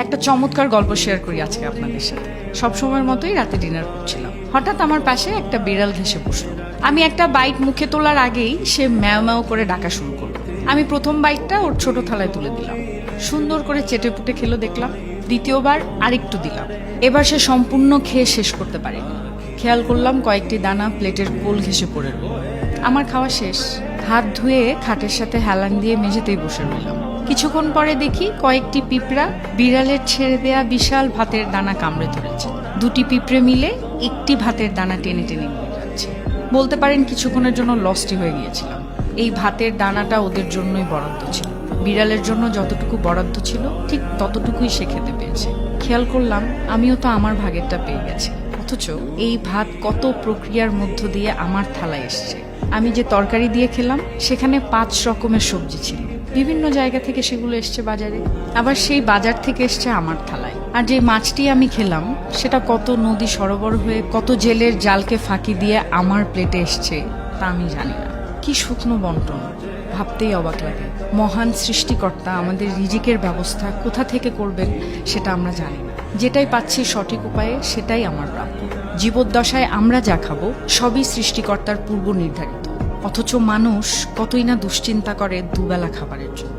একটা চমৎকার গল্প শেয়ার করি আজকে আপনাদের সাথে। সবসময়ের মতোই রাতে ডিনার করছিলাম, হঠাৎ আমার পাশে একটা বিড়াল ঘেসে বসলো। আমি একটা বাইট মুখে তোলার আগেই সে ম্যাও ম্যাও করে ডাকা শুরু করলো। আমি প্রথম বাইটটা ওর ছোট থালায় তুলে দিলাম, সুন্দর করে চেটে পুটে খেলো দেখলাম। দ্বিতীয়বার আরেকটু দিলাম, এবার সে সম্পূর্ণ খেয়ে শেষ করতে পারেনি। খেয়াল করলাম কয়েকটি দানা প্লেটের কোল ঘেসে পড়ে রইল। আমার খাওয়া শেষ, হাত ধুয়ে খাটের সাথে হেলান দিয়ে মেঝেতেই বসে রইলাম। কিছুক্ষণ পরে দেখি কয়েকটি পিঁপড়া বিড়ালের ছেড়ে দেয়া বিশাল ভাতের দানা কামড়ে ধরেছে। দুটি পিঁপড়ে মিলে একটি ভাতের দানা টেনে টেনে নিয়ে যাচ্ছে। বলতে পারেন কিছুক্ষণের জন্য লস্টই হয়ে গিয়েছিলাম। এই ভাতের দানাটা ওদের জন্যই বরাদ্দ ছিল। বিড়ালের জন্য যতটুকু বরাদ্দ ছিল ঠিক ততটুকুই সে খেতে পেয়েছে। খেয়াল করলাম আমিও তো আমার ভাগেরটা পেয়ে গেছি, অথচ এই ভাত কত প্রক্রিয়ার মধ্য দিয়ে আমার থালায় এসছে। আমি যে তরকারি দিয়ে খেলাম সেখানে 5 রকমের সবজি ছিল, বিভিন্ন জায়গা থেকে সেগুলো এসছে বাজারে, আবার সেই বাজার থেকে এসছে আমার থালায়। আর যে মাছটি আমি খেলাম সেটা কত নদী সরোবর হয়ে কত জেলের জালকে ফাঁকি দিয়ে আমার প্লেটে এসছে তা আমি জানি না। কি শুকনো বন্টন, ভাবতেই অবাক লাগে। মহান সৃষ্টিকর্তা আমাদের রিজিকের ব্যবস্থা কোথা থেকে করবেন সেটা আমরা জানি না। যেটাই পাচ্ছি সঠিক উপায়ে সেটাই আমার প্রাপ্য। জীবদ্দশায় আমরা যা খাবো সবই সৃষ্টিকর্তার পূর্ব নির্ধারিত, অথচ মানুষ কতই না দুশ্চিন্তা করে দুবেলা খাবারের জন্য।